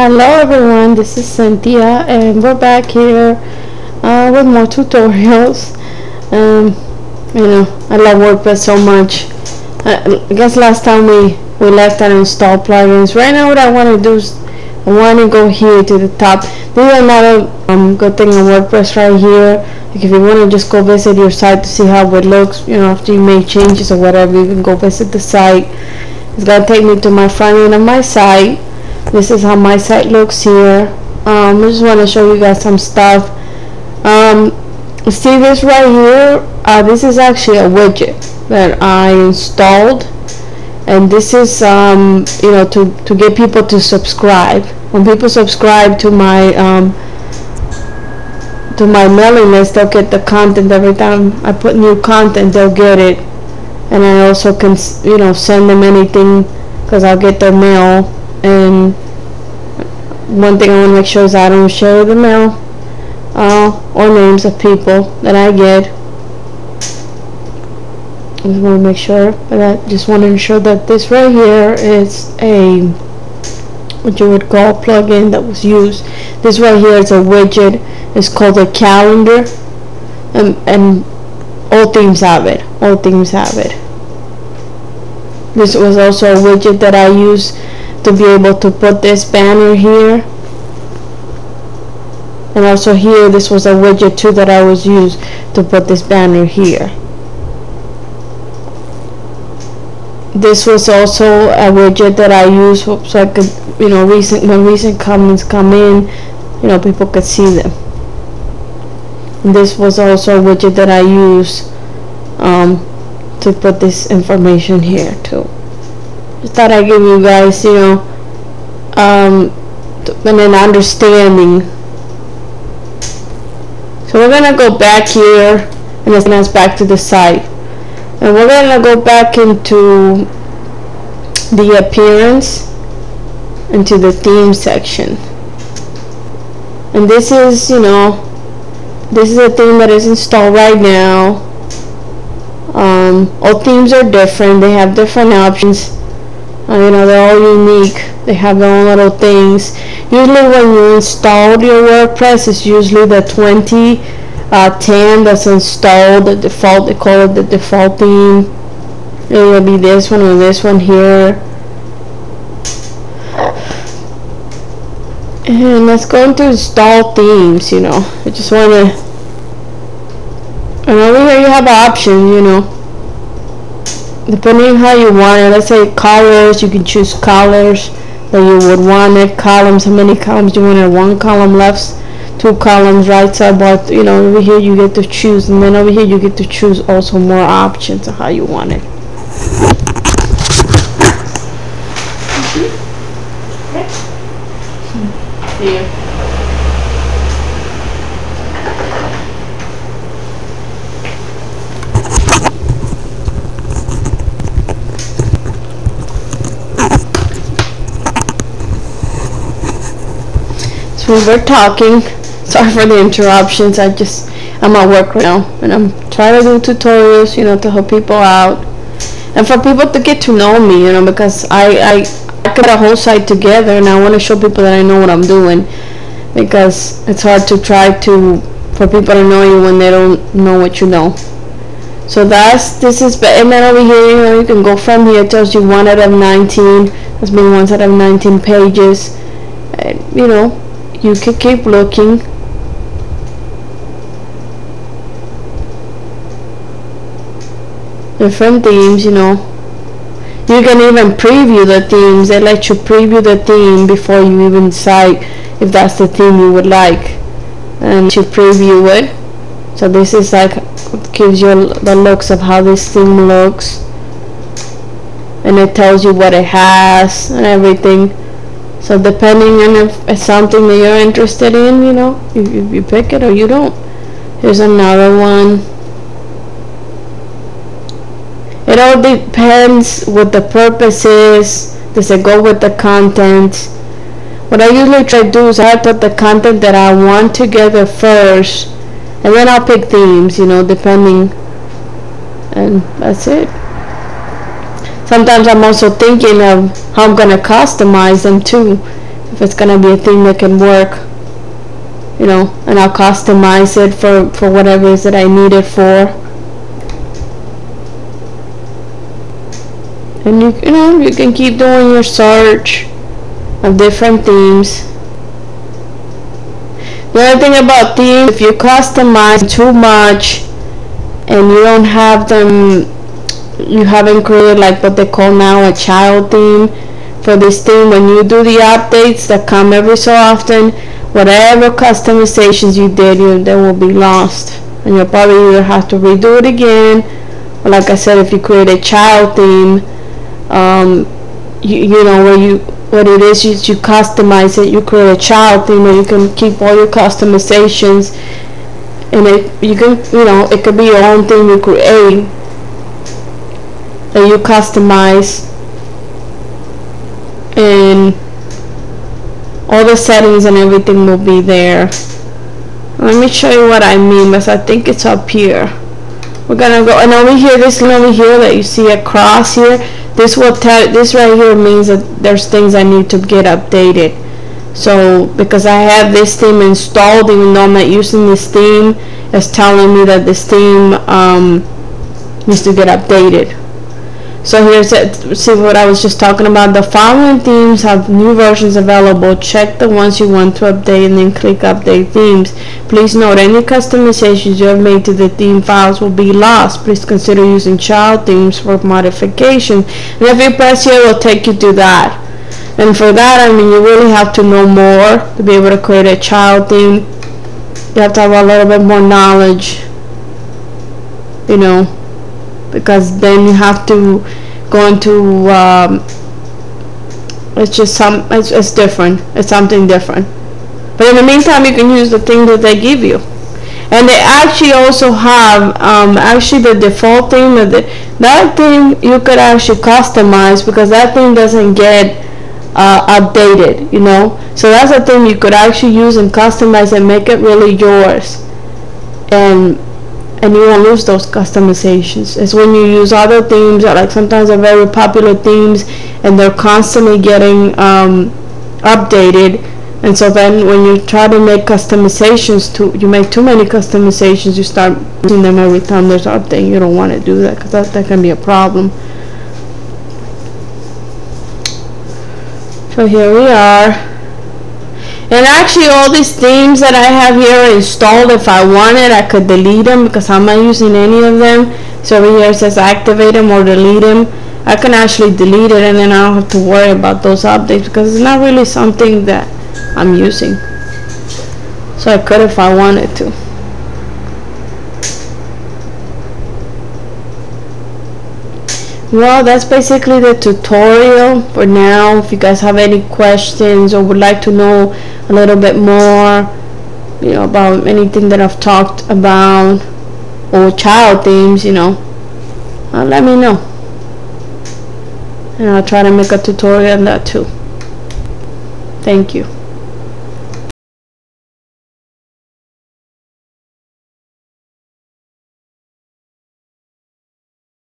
Hello everyone, this is Cynthia and we're back here with more tutorials. I love WordPress so much. I guess last time we left and installed plugins. Right now what I want to do is I want to go here to the top. This is another good thing on WordPress right here. Like if you want to just go visit your site to see how it looks, after you make changes or whatever, you can go visit the site. It's going to take me to my front end of my site. This is how my site looks here. I just want to show you guys some stuff. See this right here? This is actually a widget that I installed, and this is to get people to subscribe. When people subscribe to my mailing list, they'll get the content. Every time I put new content, they'll get it, and I also can send them anything because I'll get their mail. And one thing I want to make sure is I don't share the mail or names of people that I get. I just want to make sure, but I just want to ensure that this right here is a what you would call plugin that was used. This right here is a widget. It's called a calendar, and all themes have it. All themes have it. This was also a widget that I use to be able to put this banner here, and also here this was a widget too that I was used to put this banner here. This was also a widget that I used so I could when recent comments come in, people could see them. And this was also a widget that I used to put this information here too. Just thought I'd give you guys, an understanding. So we're gonna go back here, and it's us back to the site, and we're gonna go back into the appearance, into the theme section. And this is, this is a theme that is installed right now. All themes are different. They have different options. They're all unique. They have their own little things. Usually when you install your WordPress, it's usually the 2010 that's installed, the default. They call it the default theme. It will be this one or this one here. And let's go into install themes. I just want to, and over here you have options, depending on how you want it. Let's say colors, you can choose colors that you would want it. Columns, how many columns you want it? 1 column left, 2 columns right side, but over here you get to choose, and then over here you get to choose also more options of how you want it. Here. We were talking. Sorry for the interruptions. I'm at work right now, and I'm trying to do tutorials, to help people out, and for people to get to know me, because I put a whole site together, and I want to show people that I know what I'm doing, because it's hard to for people to know you when they don't know what you know. So this is, and then over here, you can go from here. It tells you 1 out of 19. There's been ones out of 19 pages, and you can keep looking. Different themes, You can even preview the themes. They let you preview the theme before you even decide if that's the theme you would like. And you preview it. So this is like, gives you the looks of how this theme looks. And it tells you what it has and everything. So depending on if it's something that you're interested in, you pick it or you don't. Here's another one. It all depends what the purpose is. Does it go with the content? What I usually try to do is I put the content that I want together first, and then I'll pick themes, depending, and that's it. Sometimes I'm also thinking of how I'm going to customize them too. if it's gonna be a theme that can work, you know, and I'll customize it for whatever it is that I need it for. And you know, you can keep doing your search of different themes. The other thing about themes, if you customize too much and you don't have them, you haven't created like what they call now a child theme for this theme, when you do the updates that come every so often, whatever customizations you did, they will be lost, and you'll probably either have to redo it again, or like I said, if you create a child theme, you know, what it is, you customize it, you create a child theme where you can keep all your customizations, and you can, you know, it could be your own thing you create that you customize, and all the settings and everything will be there. Let me show you what I mean, because I think it's up here. We're gonna go, and over here, this one over here that you see a cross here, this will tell, this right here means that there's things I need to get updated. So because I have this theme installed, even though I'm not using this theme, it's telling me that this theme needs to get updated. So here's it. See what I was just talking about? The following themes have new versions available. Check the ones you want to update and then click update themes. Please note, any customizations you have made to the theme files will be lost. Please consider using child themes for modification. And if you press here, it will take you to that. And for that, I mean, you really have to know more to be able to create a child theme. You have to have a little bit more knowledge, you know, because then you have to go into it's just it's different, it's something different. But in the meantime, you can use the thing that they give you. And they actually also have actually the default theme of that thing you could actually customize, because that thing doesn't get updated, you know. So that's a thing you could actually use and customize and make it really yours, and you won't lose those customizations. It's when you use other themes that, like, sometimes are very popular themes and they're constantly getting updated, and so then when you try to make customizations, you make too many customizations, you start using them every time there's an update. You don't want to do that, because that can be a problem. So here we are. And actually, all these themes that I have here installed, if I wanted, I could delete them, because I'm not using any of them. So over here it says activate them or delete them. I can actually delete it, and then I don't have to worry about those updates, because it's not really something that I'm using. So I could if I wanted to. Well, that's basically the tutorial for now. If you guys have any questions or would like to know a little bit more, you know, about anything that I've talked about, or child themes, you know, let me know, and I'll try to make a tutorial on that too. Thank you.